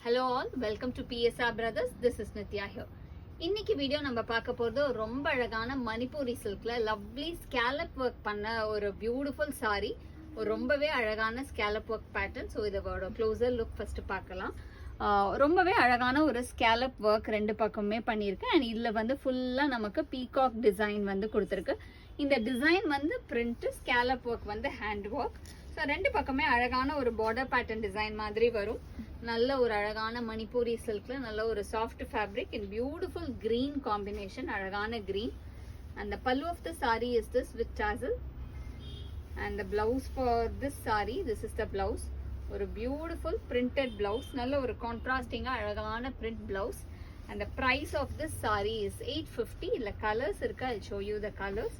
Hello all, welcome to PSR Brothers. This is Nitya here. இன்னைக்கு video நம்ம பார்க்க போறது ரொம்ப அழகான மணிப்பூரி சில்க்ல லவ்லி ஸ்கேலப் ஒர்க் பண்ண ஒரு பியூட்டிஃபுல் saree. ஒரு ரொம்பவே அழகான ஸ்கேலப் ஒர்க் பேட்டர்ன். ஸோ இதோட க்ளோசர் லுக் ஃபர்ஸ்ட் பார்க்கலாம். ரொம்பவே அழகான ஒரு ஸ்கேலப் ஒர்க் ரெண்டு பக்கமே பண்ணியிருக்கேன். அண்ட் இதில் வந்து ஃபுல்லாக நமக்கு பீகாக் டிசைன் வந்து கொடுத்துருக்கு. இந்த டிசைன் வந்து பிரிண்ட், ஸ்கேலப் ஒர்க் வந்து ஹேண்ட் ஒர்க். ஸோ ரெண்டு பக்கமே அழகான ஒரு பார்டர் பேட்டர்ன் டிசைன் மாதிரி வரும். நல்ல ஒரு அழகான மணிப்பூரி சில்க்ல நல்ல ஒரு soft fabric in beautiful green combination, அழகான green. And the pallu of the saree is this with tassel. And the blouse for this saree, this is the blouse. ஒரு பியூட்டிஃபுல் பிரிண்டட் பிளவுஸ், நல்ல ஒரு கான்ட்ராஸ்டிங்கா அழகான print blouse. And the price of this saree is 850. இல்ல colours இருக்கு, I'll show you the colors.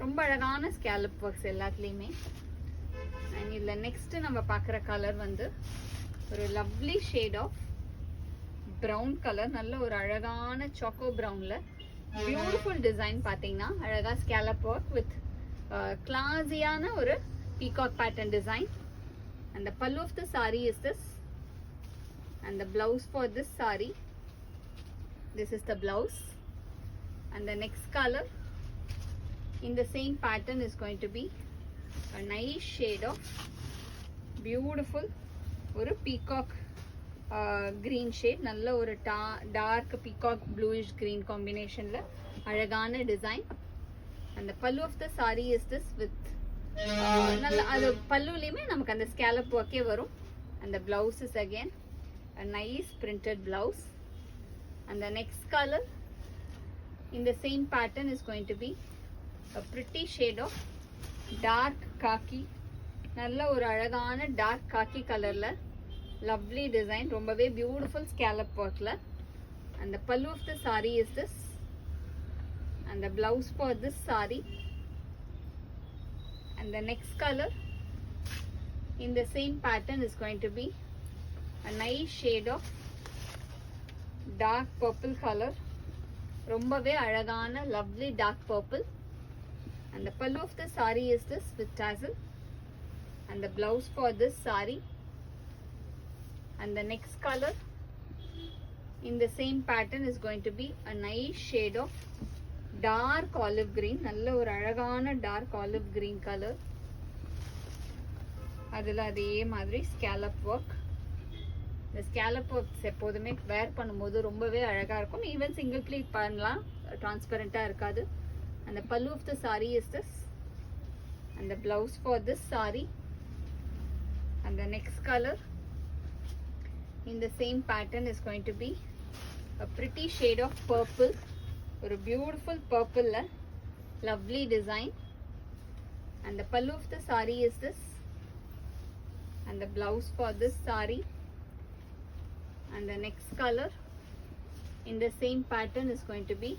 ரொம்ப அழகான scallop works எல்லாத்துலயுமே. And இதுல நெக்ஸ்ட் நம்ம பார்க்குற கலர் வந்து ஒரு lovely shade of brown colour, நல்ல ஒரு அழகான சாக்கோ ப்ரௌன்ல பியூட்டிஃபுல் டிசைன். பார்த்தீங்கன்னா அழகா ஸ்கேலப் ஒர்க் வித் கிளாஸியான ஒரு peacock pattern design. And the pallu of the saree is this, and the blouse for this saree, this is the blouse. And the next color in the same pattern is going to be a nice shade of beautiful ஒரு peacock green shade, நல்ல ஒரு dark peacock bluish green காம்பினேஷன்ல அழகான design. அந்த pallu of the saree is this with நல்ல அது பல்லுலையுமே நமக்கு அந்த ஸ்கேலப் ஒர்க்கே வரும். அந்த blouse is again a nice printed blouse. And the next color in the same pattern is going to be a pretty shade of dark khaki, நல்ல ஒரு அழகான டார்க் காக்கி கலர்ல லவ்லி டிசைன், ரொம்பவே பியூட்டிஃபுல் ஸ்கேலப் ஒர்க்ல. அந்த pallu of the saree is this, and the blouse for this saree. And the next color in the same pattern is going to be a nice shade of dark purple color, ரொம்பவே அழகான lovely dark purple. And the pallu of the saree is this with tassel. And the blouse for this saree. And the next color in the same pattern is going to be a nice shade of dark olive green, நல்ல ஒரு அழகான dark olive green color. அதுல அதே மாதிரி scallop work. இந்த scallop works எப்போதுமே வேர் பண்ணும்போது ரொம்பவே அழகா இருக்கும். ஈவன் சிங்கிள் ப்ளீட் பண்ணலாம், டிரான்ஸ்பரண்டா இருக்காது. And the pallu of the saree is this, and the blouse for this saree. And the next color in the same pattern is going to be a pretty shade of purple, or a beautiful purple lovely design. And the pallu of the saree is this, and the blouse for this saree. And the next color in the same pattern is going to be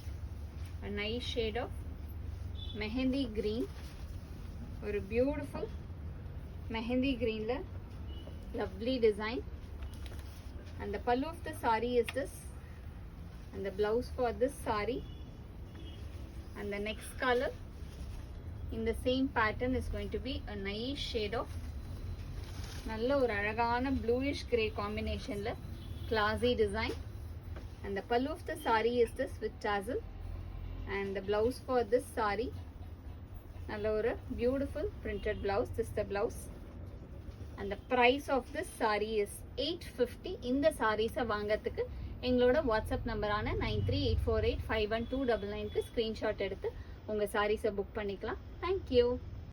a nice shade of mehendi green, or a beautiful mehendi green lovely design. And the pallu of the saree is this, and the blouse for this saree. And the next color in the same pattern is going to be a nice shade of நல்ல ஒரு அழகான bluish grey combinationல classy design. And the pallu of the saree is this with tassel. And the blouse for this saree, நல்ல ஒரு beautiful printed blouse. This is the blouse. And the price of this saree is 850. இந்த sarees வாங்கறதுக்கு எங்களோட WhatsApp நம்பரான 9384851299க்கு screenshot எடுத்து உங்க sarees book பண்ணிக்கலாம். Thank you.